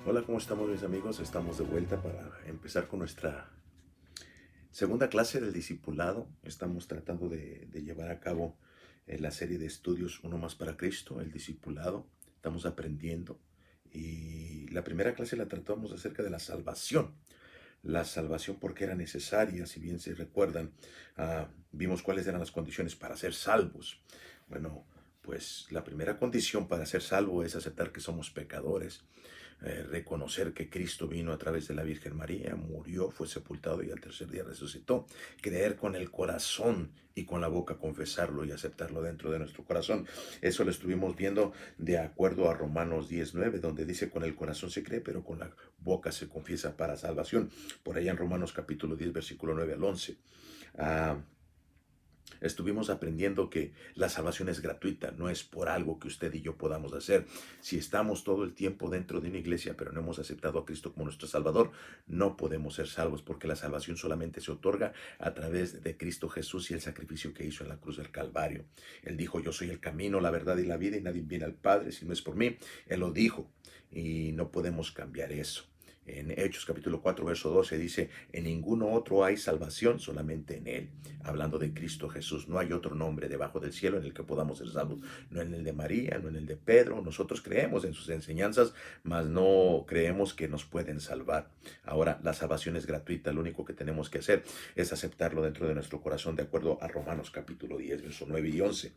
Hola, ¿cómo estamos mis amigos? Estamos de vuelta para empezar con nuestra segunda clase del discipulado. Estamos tratando de llevar a cabo la serie de estudios Uno más para Cristo, el discipulado. Estamos aprendiendo y la primera clase la tratamos acerca de la salvación. La salvación porque era necesaria, si bien se recuerdan, vimos cuáles eran las condiciones para ser salvos. Bueno, pues la primera condición para ser salvo es aceptar que somos pecadores, reconocer que Cristo vino a través de la Virgen María, murió, fue sepultado y al tercer día resucitó, creer con el corazón y con la boca confesarlo y aceptarlo dentro de nuestro corazón. Eso lo estuvimos viendo de acuerdo a Romanos 19, donde dice con el corazón se cree, pero con la boca se confiesa para salvación. Por allá en Romanos capítulo 10, versículo 9 al 11. Ah, Estuvimos aprendiendo que la salvación es gratuita, no es por algo que usted y yo podamos hacer. Si estamos todo el tiempo dentro de una iglesia, pero no hemos aceptado a Cristo como nuestro Salvador, no podemos ser salvos porque la salvación solamente se otorga a través de Cristo Jesús y el sacrificio que hizo en la cruz del Calvario. Él dijo, yo soy el camino, la verdad y la vida y nadie viene al Padre si no es por mí. Él lo dijo y no podemos cambiar eso. En Hechos capítulo 4, verso 12 dice, en ninguno otro hay salvación, solamente en Él. Hablando de Cristo Jesús, no hay otro nombre debajo del cielo en el que podamos ser salvos. No en el de María, no en el de Pedro. Nosotros creemos en sus enseñanzas, mas no creemos que nos pueden salvar. Ahora, la salvación es gratuita. Lo único que tenemos que hacer es aceptarlo dentro de nuestro corazón, de acuerdo a Romanos capítulo 10, verso 9 y 11.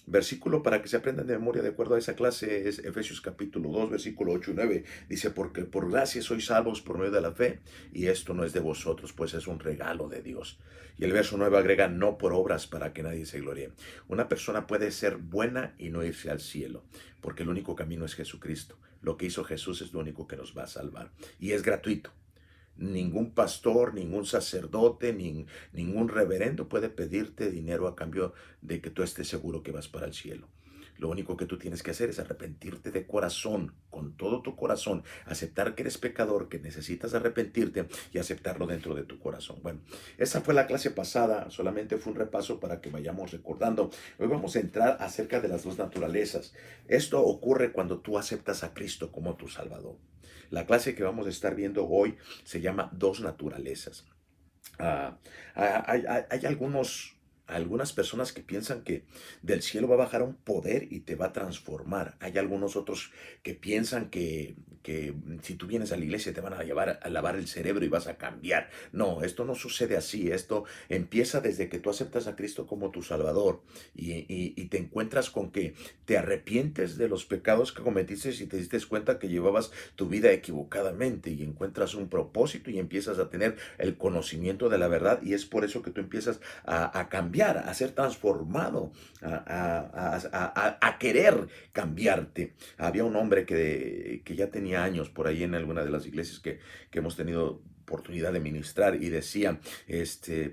Versículo para que se aprendan de memoria de acuerdo a esa clase es Efesios capítulo 2, versículo 8 y 9. Dice, porque por gracia sois salvos por medio de la fe, y esto no es de vosotros, pues es un regalo de Dios. Y el verso 9 agrega, no por obras para que nadie se gloríe. Una persona puede ser buena y no irse al cielo, porque el único camino es Jesucristo. Lo que hizo Jesús es lo único que nos va a salvar. Y es gratuito. Ningún pastor, ningún sacerdote, ningún reverendo puede pedirte dinero a cambio de que tú estés seguro que vas para el cielo. Lo único que tú tienes que hacer es arrepentirte de corazón, con todo tu corazón, aceptar que eres pecador, que necesitas arrepentirte y aceptarlo dentro de tu corazón. Bueno, esa fue la clase pasada, solamente fue un repaso para que vayamos recordando. Hoy vamos a entrar acerca de las dos naturalezas. Esto ocurre cuando tú aceptas a Cristo como tu Salvador. La clase que vamos a estar viendo hoy se llama Dos Naturalezas. Ah, hay algunas personas que piensan que del cielo va a bajar un poder y te va a transformar. Hay algunos otros que piensan que si tú vienes a la iglesia te van a llevar a lavar el cerebro y vas a cambiar. No, esto no sucede así. Esto empieza desde que tú aceptas a Cristo como tu Salvador y te encuentras con que te arrepientes de los pecados que cometiste y te diste cuenta que llevabas tu vida equivocadamente y encuentras un propósito y empiezas a tener el conocimiento de la verdad y es por eso que tú empiezas a cambiar, a ser transformado, a querer cambiarte. Había un hombre que ya tenía años por ahí en alguna de las iglesias que hemos tenido oportunidad de ministrar y decía,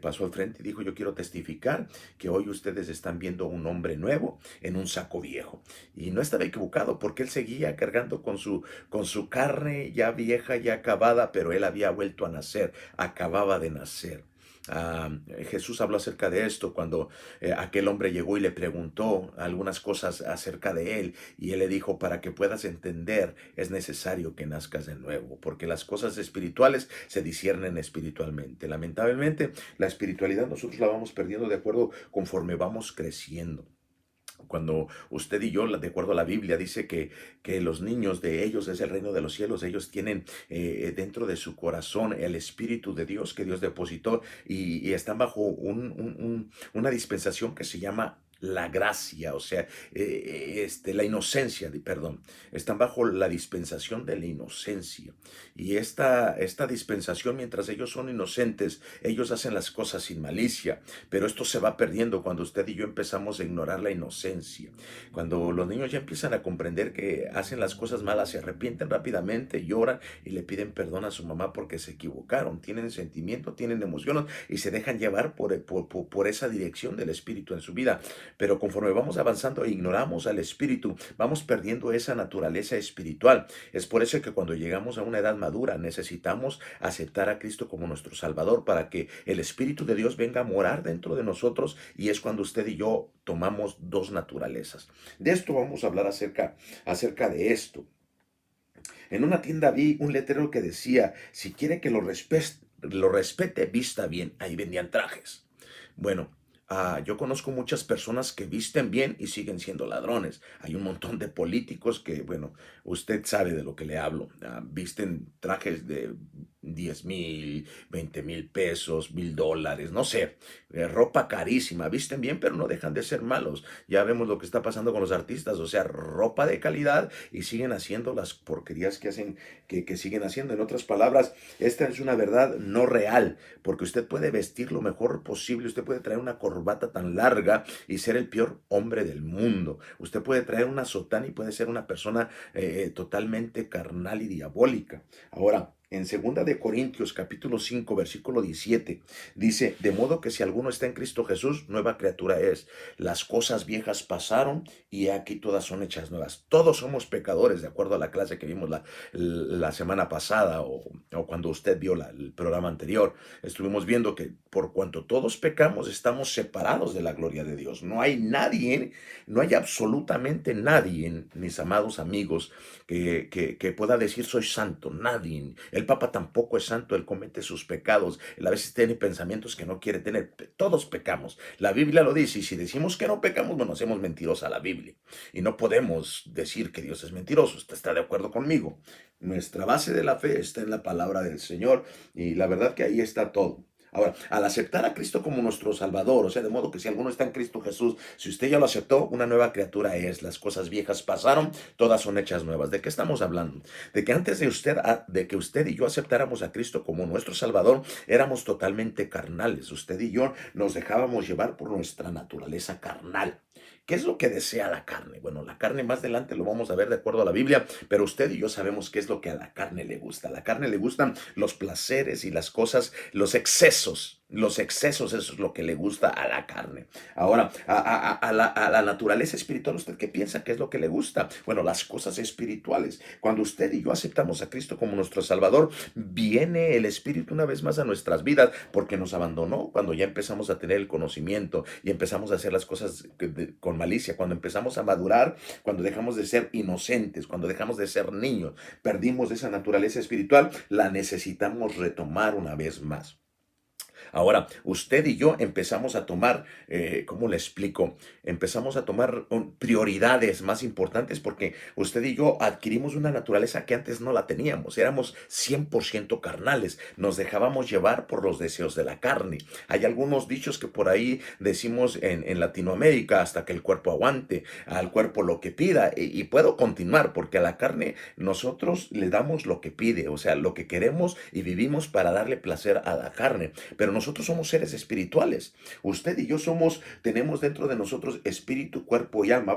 pasó al frente y dijo, yo quiero testificar que hoy ustedes están viendo un hombre nuevo en un saco viejo. Y no estaba equivocado porque él seguía cargando con su carne ya vieja, ya acabada, pero él había vuelto a nacer, acababa de nacer. Ah, Jesús habló acerca de esto cuando aquel hombre llegó y le preguntó algunas cosas acerca de él y él le dijo, para que puedas entender es necesario que nazcas de nuevo, porque las cosas espirituales se disciernen espiritualmente. Lamentablemente, la espiritualidad nosotros la vamos perdiendo de acuerdo conforme vamos creciendo. Cuando usted y yo, de acuerdo a la Biblia, dice que los niños de ellos es el reino de los cielos, ellos tienen dentro de su corazón el Espíritu de Dios que Dios depositó y están bajo una dispensación que se llama la gracia, o sea, la inocencia, perdón, están bajo la dispensación de la inocencia. Y esta dispensación, mientras ellos son inocentes, ellos hacen las cosas sin malicia, pero esto se va perdiendo cuando usted y yo empezamos a ignorar la inocencia. Cuando los niños ya empiezan a comprender que hacen las cosas malas, se arrepienten rápidamente, lloran y le piden perdón a su mamá porque se equivocaron. Tienen sentimiento, tienen emociones y se dejan llevar por esa dirección del Espíritu en su vida. Pero conforme vamos avanzando e ignoramos al Espíritu, vamos perdiendo esa naturaleza espiritual. Es por eso que cuando llegamos a una edad madura necesitamos aceptar a Cristo como nuestro Salvador para que el Espíritu de Dios venga a morar dentro de nosotros y es cuando usted y yo tomamos dos naturalezas. De esto vamos a hablar acerca de esto. En una tienda vi un letrero que decía, si quiere que lo respete, vista bien. Ahí vendían trajes. Bueno, yo conozco muchas personas que visten bien y siguen siendo ladrones. Hay un montón de políticos que, bueno, usted sabe de lo que le hablo. Visten trajes de 10,000, 20,000 pesos, $1,000, no sé. Ropa carísima. Visten bien, pero no dejan de ser malos. Ya vemos lo que está pasando con los artistas. O sea, ropa de calidad y siguen haciendo las porquerías que hacen, que siguen haciendo. En otras palabras, esta es una verdad no real, porque usted puede vestir lo mejor posible, usted puede traer una corbata tan larga y ser el peor hombre del mundo, usted puede traer una sotana y puede ser una persona totalmente carnal y diabólica. Ahora, en 2 de Corintios capítulo 5 versículo 17 dice, de modo que si alguno está en Cristo Jesús, nueva criatura es. Las cosas viejas pasaron y aquí todas son hechas nuevas. Todos somos pecadores, de acuerdo a la clase que vimos la semana pasada o cuando usted vio el programa anterior. Estuvimos viendo que por cuanto todos pecamos, estamos separados de la gloria de Dios. No hay nadie, no hay absolutamente nadie, mis amados amigos, que pueda decir soy santo. Nadie. El Papa tampoco es santo, él comete sus pecados. Él a veces tiene pensamientos que no quiere tener. Todos pecamos. La Biblia lo dice y si decimos que no pecamos, bueno, hacemos mentirosa la Biblia. Y no podemos decir que Dios es mentiroso. ¿Usted está de acuerdo conmigo? Nuestra base de la fe está en la palabra del Señor y la verdad que ahí está todo. Ahora, al aceptar a Cristo como nuestro Salvador, o sea, de modo que si alguno está en Cristo Jesús, si usted ya lo aceptó, una nueva criatura es. Las cosas viejas pasaron, todas son hechas nuevas. ¿De qué estamos hablando? De que antes de que usted y yo aceptáramos a Cristo como nuestro Salvador, éramos totalmente carnales. Usted y yo nos dejábamos llevar por nuestra naturaleza carnal. ¿Qué es lo que desea la carne? Bueno, la carne más adelante lo vamos a ver de acuerdo a la Biblia, pero usted y yo sabemos qué es lo que a la carne le gusta. A la carne le gustan los placeres y las cosas, los excesos. Los excesos, eso es lo que le gusta a la carne. Ahora, a la naturaleza espiritual, ¿usted qué piensa que es lo que le gusta? Bueno, las cosas espirituales. Cuando usted y yo aceptamos a Cristo como nuestro Salvador, viene el Espíritu una vez más a nuestras vidas porque nos abandonó cuando ya empezamos a tener el conocimiento y empezamos a hacer las cosas con malicia, cuando empezamos a madurar, cuando dejamos de ser inocentes, cuando dejamos de ser niños, perdimos esa naturaleza espiritual, la necesitamos retomar una vez más. Ahora, usted y yo empezamos a tomar, ¿cómo le explico? Empezamos a tomar prioridades más importantes porque usted y yo adquirimos una naturaleza que antes no la teníamos. Éramos 100% carnales. Nos dejábamos llevar por los deseos de la carne. Hay algunos dichos que por ahí decimos en Latinoamérica, hasta que el cuerpo aguante, al cuerpo lo que pida. Y puedo continuar porque a la carne nosotros le damos lo que pide, o sea, lo que queremos y vivimos para darle placer a la carne. Pero nosotros somos seres espirituales. Usted y yo tenemos dentro de nosotros espíritu, cuerpo y alma.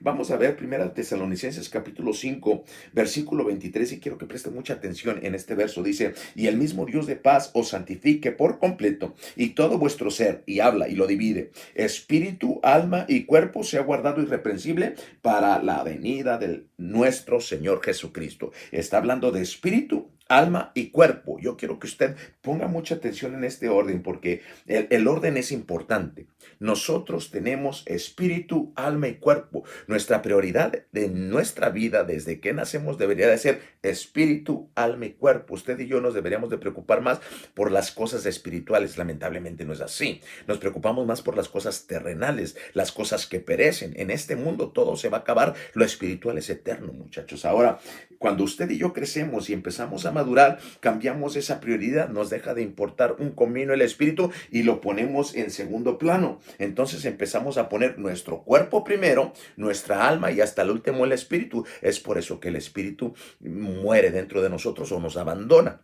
Vamos a ver 1 Tesalonicenses capítulo 5, versículo 23, y quiero que preste mucha atención en este verso. Dice, y el mismo Dios de paz os santifique por completo, y todo vuestro ser, y habla y lo divide, espíritu, alma y cuerpo sea guardado irreprensible para la venida de nuestro Señor Jesucristo. Está hablando de espíritu, alma y cuerpo. Yo quiero que usted ponga mucha atención en este orden porque el orden es importante. Nosotros tenemos espíritu, alma y cuerpo. Nuestra prioridad de nuestra vida desde que nacemos debería de ser espíritu, alma y cuerpo. Usted y yo nos deberíamos de preocupar más por las cosas espirituales. Lamentablemente no es así. Nos preocupamos más por las cosas terrenales, las cosas que perecen. En este mundo todo se va a acabar. Lo espiritual es eterno, muchachos. Ahora, cuando usted y yo crecemos y empezamos a madurar, cambiamos esa prioridad, nos deja de importar un comino el espíritu y lo ponemos en segundo plano. Entonces empezamos a poner nuestro cuerpo primero, nuestra alma y hasta el último el espíritu. Es por eso que el espíritu muere dentro de nosotros o nos abandona,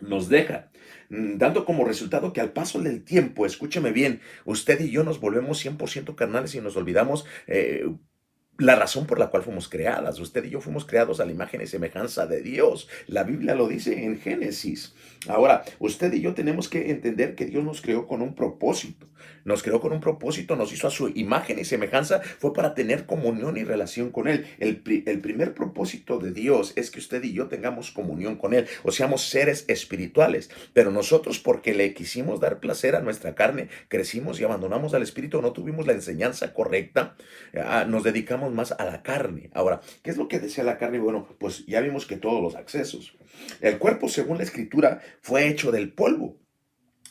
nos deja, dando como resultado que al paso del tiempo, escúcheme bien, usted y yo nos volvemos 100% carnales y nos olvidamos la razón por la cual fuimos creadas. Usted y yo fuimos creados a la imagen y semejanza de Dios. La Biblia lo dice en Génesis. Ahora, usted y yo tenemos que entender que Dios nos creó con un propósito. Nos creó con un propósito, nos hizo a su imagen y semejanza. Fue para tener comunión y relación con Él. El primer propósito de Dios es que usted y yo tengamos comunión con Él. O seamos seres espirituales. Pero nosotros, porque le quisimos dar placer a nuestra carne, crecimos y abandonamos al espíritu. No tuvimos la enseñanza correcta. Nos dedicamos acercamos más a la carne. Ahora, ¿qué es lo que decía la carne? Bueno, pues ya vimos que todos los accesos. El cuerpo, según la escritura, fue hecho del polvo.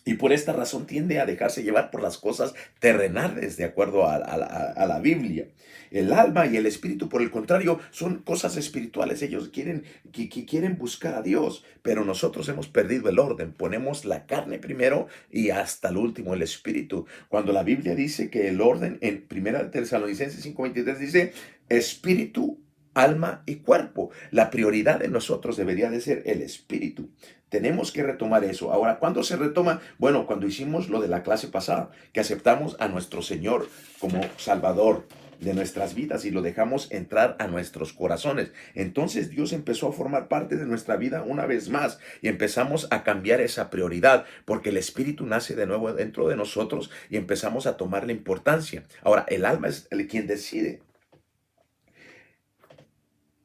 Y por esta razón tiende a dejarse llevar por las cosas terrenales, de acuerdo a la Biblia. El alma y el espíritu, por el contrario, son cosas espirituales. Ellos quieren buscar a Dios, pero nosotros hemos perdido el orden. Ponemos la carne primero y hasta el último el espíritu. Cuando la Biblia dice que el orden en 1 Tesalonicenses 5:23 dice espíritu, alma y cuerpo. La prioridad de nosotros debería de ser el espíritu. Tenemos que retomar eso. Ahora, ¿cuándo se retoma? Bueno, cuando hicimos lo de la clase pasada, que aceptamos a nuestro Señor como Salvador de nuestras vidas y lo dejamos entrar a nuestros corazones. Entonces Dios empezó a formar parte de nuestra vida una vez más y empezamos a cambiar esa prioridad porque el Espíritu nace de nuevo dentro de nosotros y empezamos a tomar la importancia. Ahora, el alma es quien decide.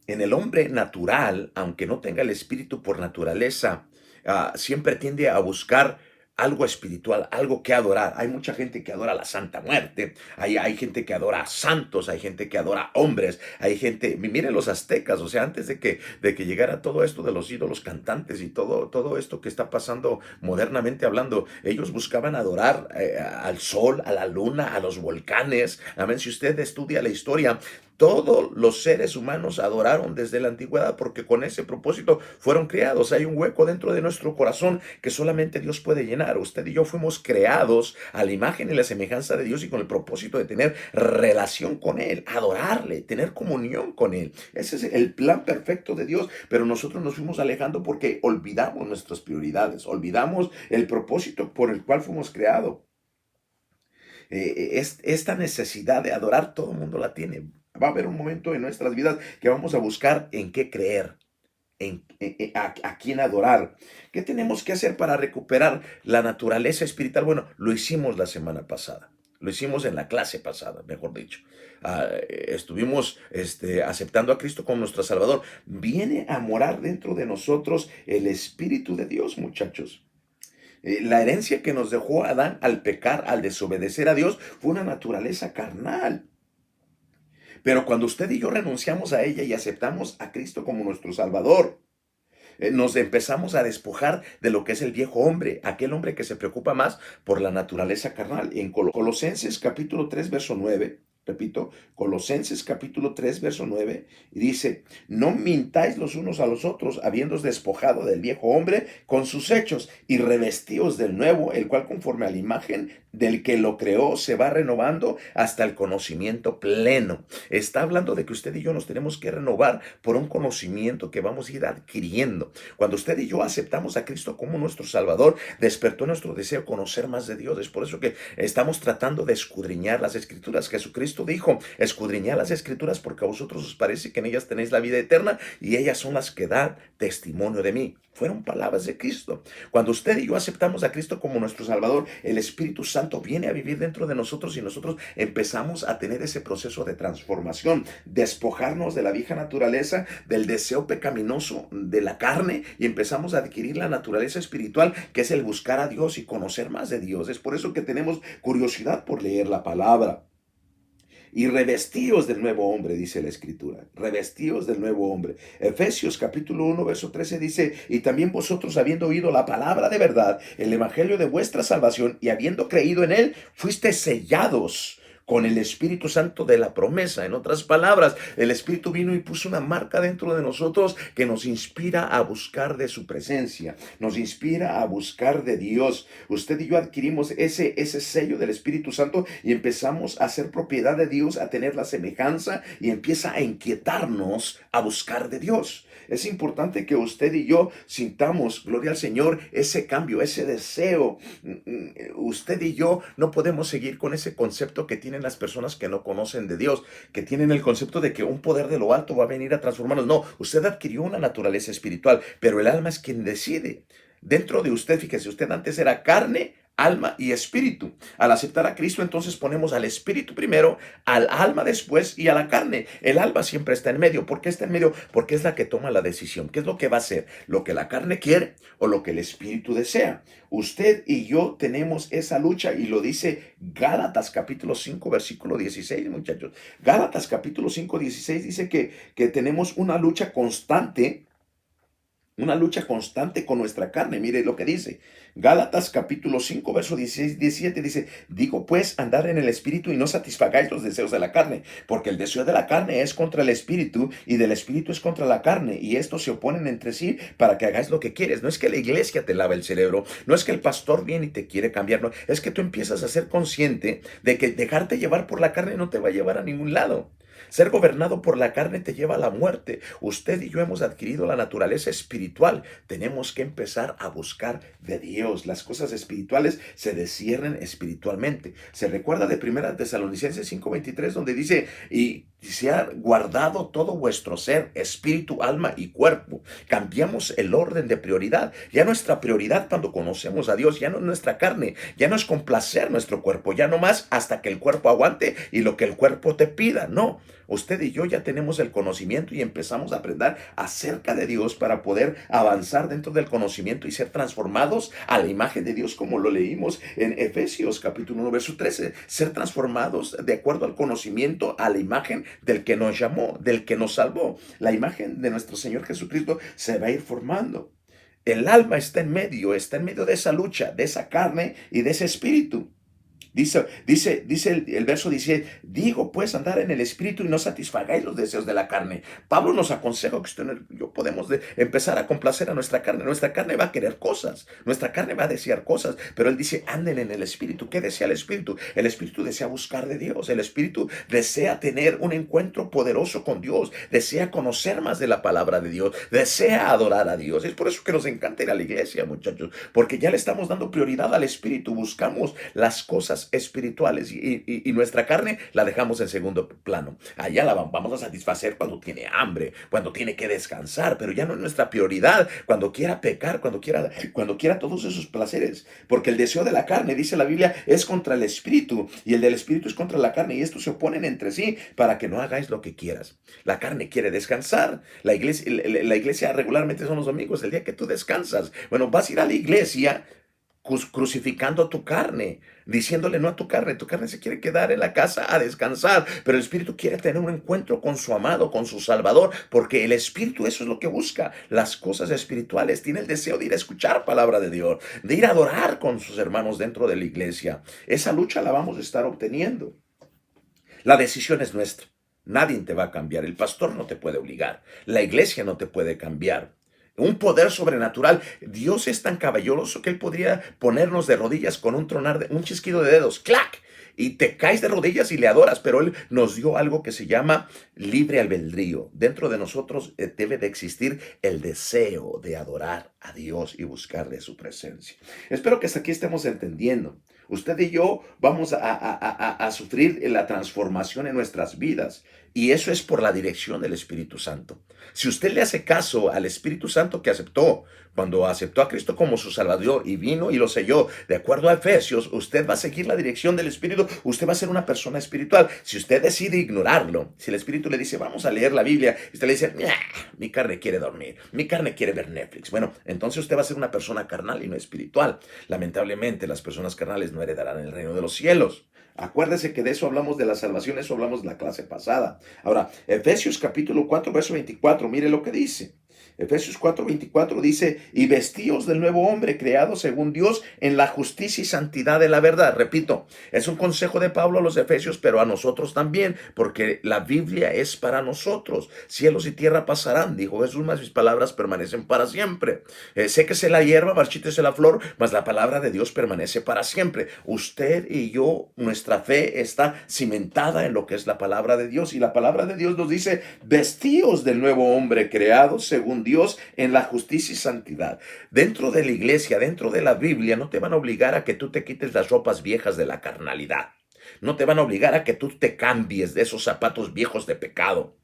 En el hombre natural, aunque no tenga el espíritu por naturaleza, siempre tiende a buscar algo espiritual, algo que adorar. Hay mucha gente que adora la Santa Muerte, hay gente que adora a santos, hay gente que adora a hombres, hay gente, miren los aztecas, o sea, antes de que llegara todo esto de los ídolos cantantes y todo esto que está pasando modernamente hablando, ellos buscaban adorar al sol, a la luna, a los volcanes. Amén. Si usted estudia la historia, todos los seres humanos adoraron desde la antigüedad porque con ese propósito fueron creados. Hay un hueco dentro de nuestro corazón que solamente Dios puede llenar. Usted y yo fuimos creados a la imagen y la semejanza de Dios y con el propósito de tener relación con Él, adorarle, tener comunión con Él. Ese es el plan perfecto de Dios, pero nosotros nos fuimos alejando porque olvidamos nuestras prioridades, olvidamos el propósito por el cual fuimos creados. Esta necesidad de adorar todo el mundo la tiene. Va a haber un momento en nuestras vidas que vamos a buscar en qué creer, a quién adorar. ¿Qué tenemos que hacer para recuperar la naturaleza espiritual? Bueno, lo hicimos la semana pasada. Lo hicimos en la clase pasada, mejor dicho. Estuvimos aceptando a Cristo como nuestro Salvador. Viene a morar dentro de nosotros el Espíritu de Dios, muchachos. La herencia que nos dejó Adán al pecar, al desobedecer a Dios, fue una naturaleza carnal. Pero cuando usted y yo renunciamos a ella y aceptamos a Cristo como nuestro Salvador, nos empezamos a despojar de lo que es el viejo hombre, aquel hombre que se preocupa más por la naturaleza carnal. En Colosenses capítulo 3, verso 9, repito, Colosenses capítulo 3, verso 9, y dice, no mintáis los unos a los otros, habiéndoos despojado del viejo hombre con sus hechos y revestíos del nuevo, el cual conforme a la imagen del que lo creó se va renovando hasta el conocimiento pleno. Está hablando de que usted y yo nos tenemos que renovar por un conocimiento que vamos a ir adquiriendo. Cuando usted y yo aceptamos a Cristo como nuestro Salvador, despertó nuestro deseo conocer más de Dios. Es por eso que estamos tratando de escudriñar las Escrituras. Jesucristo dijo, escudriñad las Escrituras porque a vosotros os parece que en ellas tenéis la vida eterna y ellas son las que dan testimonio de mí. Fueron palabras de Cristo. Cuando usted y yo aceptamos a Cristo como nuestro Salvador, el Espíritu Santo viene a vivir dentro de nosotros y nosotros empezamos a tener ese proceso de transformación, despojarnos de la vieja naturaleza, del deseo pecaminoso de la carne y empezamos a adquirir la naturaleza espiritual que es el buscar a Dios y conocer más de Dios. Es por eso que tenemos curiosidad por leer la palabra. Y revestíos del nuevo hombre, dice la Escritura. Revestíos del nuevo hombre. Efesios capítulo 1, verso 13 dice, y también vosotros habiendo oído la palabra de verdad, el evangelio de vuestra salvación, y habiendo creído en él, fuiste sellados con el Espíritu Santo de la promesa. En otras palabras, el Espíritu vino y puso una marca dentro de nosotros que nos inspira a buscar de su presencia, nos inspira a buscar de Dios. Usted y yo adquirimos ese sello del Espíritu Santo y empezamos a ser propiedad de Dios, a tener la semejanza y empieza a inquietarnos a buscar de Dios. Es importante que usted y yo sintamos, gloria al Señor, ese cambio, ese deseo. Usted y yo no podemos seguir con ese concepto que tienen las personas que no conocen de Dios, que tienen el concepto de que un poder de lo alto va a venir a transformarnos. No, usted adquirió una naturaleza espiritual, pero el alma es quien decide. Dentro de usted, fíjese, usted antes era carne, alma y espíritu. Al aceptar a Cristo, entonces ponemos al espíritu primero, al alma después y a la carne. El alma siempre está en medio. ¿Por qué está en medio? Porque es la que toma la decisión. ¿Qué es lo que va a hacer? ¿Lo que la carne quiere o lo que el espíritu desea? Usted y yo tenemos esa lucha y lo dice Gálatas capítulo 5 versículo 16, muchachos. Gálatas capítulo 5 16 dice que tenemos una lucha constante con nuestra carne. Mire lo que dice. Gálatas capítulo 5, verso 16, 17 dice, digo pues, andar en el espíritu y no satisfagáis los deseos de la carne, porque el deseo de la carne es contra el espíritu y del espíritu es contra la carne, y estos se oponen entre sí para que hagáis lo que quieres. No es que la iglesia te lava el cerebro, no es que el pastor viene y te quiere cambiar, no, es que tú empiezas a ser consciente de que dejarte llevar por la carne no te va a llevar a ningún lado. Ser gobernado por la carne te lleva a la muerte. Usted y yo hemos adquirido la naturaleza espiritual. Tenemos que empezar a buscar de Dios. Las cosas espirituales se descierren espiritualmente. Se recuerda de 1 Tesalonicenses 5:23 donde dice, y se ha guardado todo vuestro ser, espíritu, alma y cuerpo. Cambiamos el orden de prioridad. Ya nuestra prioridad cuando conocemos a Dios ya no es nuestra carne, ya no es complacer nuestro cuerpo, ya no más hasta que el cuerpo aguante y lo que el cuerpo te pida. No, usted y yo ya tenemos el conocimiento y empezamos a aprender acerca de Dios para poder avanzar dentro del conocimiento y ser transformados a la imagen de Dios, como lo leímos en Efesios capítulo 1 verso 13. Ser transformados de acuerdo al conocimiento a la imagen del que nos llamó, del que nos salvó. La imagen de nuestro Señor Jesucristo se va a ir formando. El alma está en medio de esa lucha, de esa carne y de ese espíritu. Dice el verso, dice, digo pues andar en el espíritu y no satisfagáis los deseos de la carne. Pablo nos aconseja que usted y yo podemos empezar a complacer a nuestra carne. Nuestra carne va a querer cosas, nuestra carne va a desear cosas, pero él dice, anden en el espíritu. ¿Qué desea el espíritu? El espíritu desea buscar de Dios, el espíritu desea tener un encuentro poderoso con Dios, desea conocer más de la palabra de Dios, desea adorar a Dios. Es por eso que nos encanta ir a la iglesia, muchachos, porque ya le estamos dando prioridad al espíritu, buscamos las cosas espirituales y nuestra carne la dejamos en segundo plano. Allá la vamos a satisfacer cuando tiene hambre, cuando tiene que descansar, pero ya no es nuestra prioridad cuando quiera pecar, cuando quiera todos esos placeres, porque el deseo de la carne, dice la Biblia, es contra el espíritu y el del espíritu es contra la carne y estos se oponen entre sí para que no hagáis lo que quieras. La carne quiere descansar. La iglesia regularmente son los domingos, el día que tú descansas. Bueno, vas a ir a la iglesia crucificando tu carne, diciéndole no a tu carne se quiere quedar en la casa a descansar, pero el espíritu quiere tener un encuentro con su amado, con su salvador, porque el espíritu eso es lo que busca, las cosas espirituales, tiene el deseo de ir a escuchar palabra de Dios, de ir a adorar con sus hermanos dentro de la iglesia. Esa lucha la vamos a estar obteniendo. La decisión es nuestra, nadie te va a cambiar, el pastor no te puede obligar, la iglesia no te puede cambiar. Un poder sobrenatural. Dios es tan caballeroso que Él podría ponernos de rodillas con un tronar, un chasquido de dedos, ¡clac! Y te caes de rodillas y le adoras, pero Él nos dio algo que se llama libre albedrío. Dentro de nosotros debe de existir el deseo de adorar a Dios y buscarle su presencia. Espero que hasta aquí estemos entendiendo. Usted y yo vamos a sufrir la transformación en nuestras vidas y eso es por la dirección del Espíritu Santo. Si usted le hace caso al Espíritu Santo que aceptó, cuando aceptó a Cristo como su Salvador y vino y lo selló, de acuerdo a Efesios, usted va a seguir la dirección del Espíritu, usted va a ser una persona espiritual. Si usted decide ignorarlo, si el Espíritu le dice, vamos a leer la Biblia, y usted le dice, mi carne quiere dormir, mi carne quiere ver Netflix, bueno, entonces usted va a ser una persona carnal y no espiritual. Lamentablemente, las personas carnales no heredarán el reino de los cielos. Acuérdese que de eso hablamos de la salvación, eso hablamos de la clase pasada. Ahora, Efesios capítulo 4, verso 24, mire lo que dice. Efesios 4:24 dice, y vestíos del nuevo hombre creado según Dios en la justicia y santidad de la verdad. Repito, es un consejo de Pablo a los Efesios, pero a nosotros también, porque la Biblia es para nosotros. Cielos y tierra pasarán, dijo Jesús, mas mis palabras permanecen para siempre. Séquese la hierba, marchítese la flor, mas la palabra de Dios permanece para siempre. Usted y yo, nuestra fe está cimentada en lo que es la palabra de Dios, y la palabra de Dios nos dice, vestíos del nuevo hombre creado según Dios en la justicia y santidad. Dentro de la iglesia, dentro de la Biblia, no te van a obligar a que tú te quites las ropas viejas de la carnalidad. No te van a obligar a que tú te cambies de esos zapatos viejos de pecado.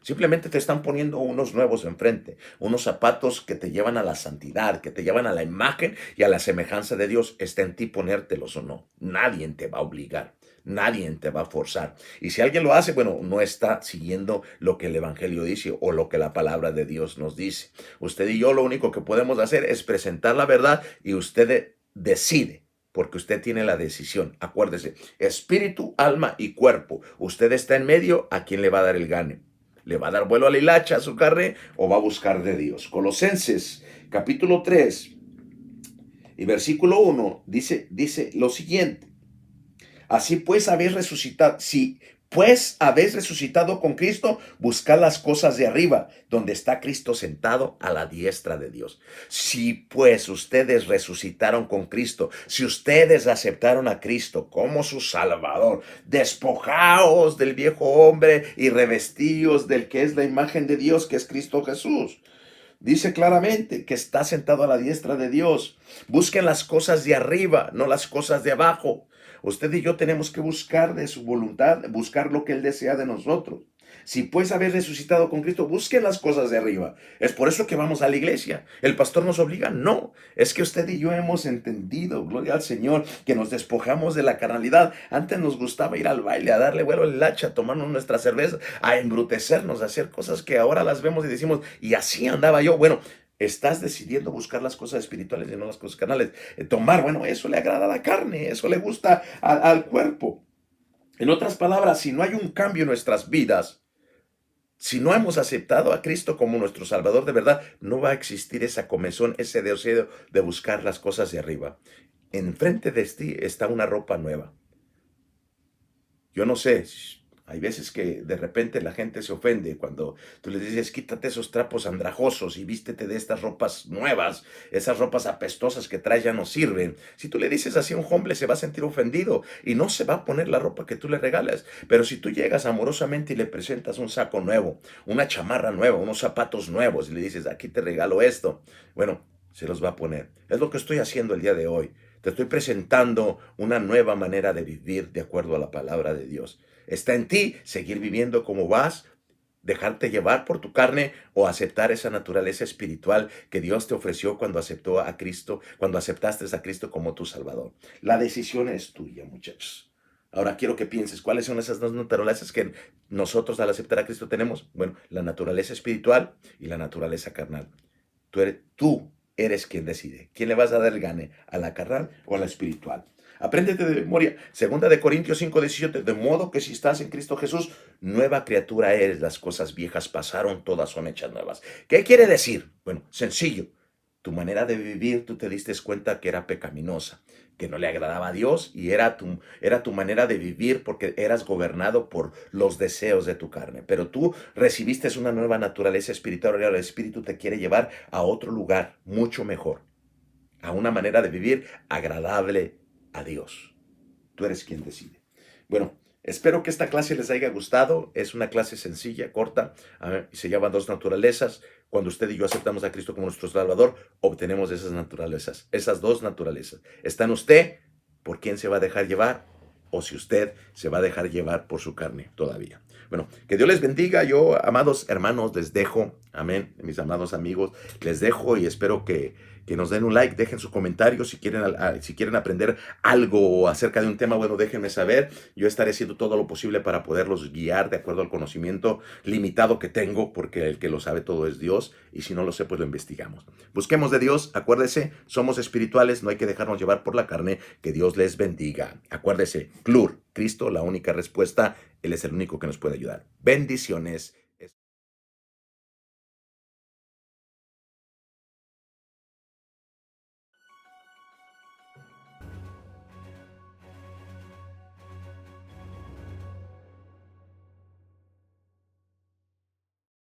Simplemente te están poniendo unos nuevos enfrente, unos zapatos que te llevan a la santidad, que te llevan a la imagen y a la semejanza de Dios. Está en ti ponértelos o no. Nadie te va a obligar. Nadie te va a forzar. Y si alguien lo hace, bueno, no está siguiendo lo que el Evangelio dice o lo que la palabra de Dios nos dice. Usted y yo lo único que podemos hacer es presentar la verdad y usted decide. Porque usted tiene la decisión. Acuérdese, espíritu, alma y cuerpo. Usted está en medio, ¿a quién le va a dar el gane? ¿Le va a dar vuelo a la hilacha, a su carne, o va a buscar de Dios? Colosenses capítulo 3 y versículo 1 dice lo siguiente. Así pues habéis resucitado, si pues habéis resucitado con Cristo, buscad las cosas de arriba, donde está Cristo sentado a la diestra de Dios. Si pues ustedes resucitaron con Cristo, si ustedes aceptaron a Cristo como su Salvador, despojaos del viejo hombre y revestíos del que es la imagen de Dios, que es Cristo Jesús. Dice claramente que está sentado a la diestra de Dios. Busquen las cosas de arriba, no las cosas de abajo. Usted y yo tenemos que buscar de su voluntad, buscar lo que Él desea de nosotros. Si pues habéis resucitado con Cristo, busquen las cosas de arriba. Es por eso que vamos a la iglesia. ¿El pastor nos obliga? No. Es que usted y yo hemos entendido, gloria al Señor, que nos despojamos de la carnalidad. Antes nos gustaba ir al baile, a darle vuelo al hacha, a tomarnos nuestra cerveza, a embrutecernos, a hacer cosas que ahora las vemos y decimos, y así andaba yo. Bueno, estás decidiendo buscar las cosas espirituales y no las cosas carnales. Tomar, bueno, eso le agrada a la carne, eso le gusta al cuerpo. En otras palabras, si no hay un cambio en nuestras vidas, si no hemos aceptado a Cristo como nuestro Salvador de verdad, no va a existir esa comezón, ese deseo de buscar las cosas de arriba. Enfrente de ti está una ropa nueva. Yo no sé, hay veces que de repente la gente se ofende cuando tú les dices, quítate esos trapos andrajosos y vístete de estas ropas nuevas, esas ropas apestosas que traes ya no sirven. Si tú le dices así a un hombre, se va a sentir ofendido y no se va a poner la ropa que tú le regalas. Pero si tú llegas amorosamente y le presentas un saco nuevo, una chamarra nueva, unos zapatos nuevos y le dices, aquí te regalo esto, bueno, se los va a poner. Es lo que estoy haciendo el día de hoy. Te estoy presentando una nueva manera de vivir de acuerdo a la palabra de Dios. Está en ti seguir viviendo como vas, dejarte llevar por tu carne o aceptar esa naturaleza espiritual que Dios te ofreció cuando aceptó a Cristo, cuando aceptaste a Cristo como tu Salvador. La decisión es tuya, muchachos. Ahora quiero que pienses, ¿cuáles son esas dos naturalezas que nosotros al aceptar a Cristo tenemos? Bueno, la naturaleza espiritual y la naturaleza carnal. Tú eres quien decide. ¿Quién le vas a dar el gane? ¿A la carnal o a la espiritual? Apréndete de memoria. Segunda de Corintios 5:17. De modo que si estás en Cristo Jesús, nueva criatura eres. Las cosas viejas pasaron, todas son hechas nuevas. ¿Qué quiere decir? Bueno, sencillo. Tu manera de vivir, tú te diste cuenta que era pecaminosa, que no le agradaba a Dios y era tu manera de vivir porque eras gobernado por los deseos de tu carne. Pero tú recibiste una nueva naturaleza espiritual. Ahora el Espíritu te quiere llevar a otro lugar mucho mejor, a una manera de vivir agradable a Dios. Tú eres quien decide. Bueno, espero que esta clase les haya gustado. Es una clase sencilla, corta, y se llama Dos Naturalezas. Cuando usted y yo aceptamos a Cristo como nuestro Salvador, obtenemos esas naturalezas, esas dos naturalezas. Está en usted por quién se va a dejar llevar o si usted se va a dejar llevar por su carne todavía. Bueno, que Dios les bendiga. Yo, amados hermanos, les dejo, amén, mis amados amigos, les dejo y espero que nos den un like, dejen su comentario, si quieren aprender algo acerca de un tema, bueno, déjenme saber. Yo estaré haciendo todo lo posible para poderlos guiar de acuerdo al conocimiento limitado que tengo, porque el que lo sabe todo es Dios, y si no lo sé, pues lo investigamos. Busquemos de Dios, acuérdese, somos espirituales, no hay que dejarnos llevar por la carne. Que Dios les bendiga. Acuérdese, CLUR, Cristo, la única respuesta, Él es el único que nos puede ayudar. Bendiciones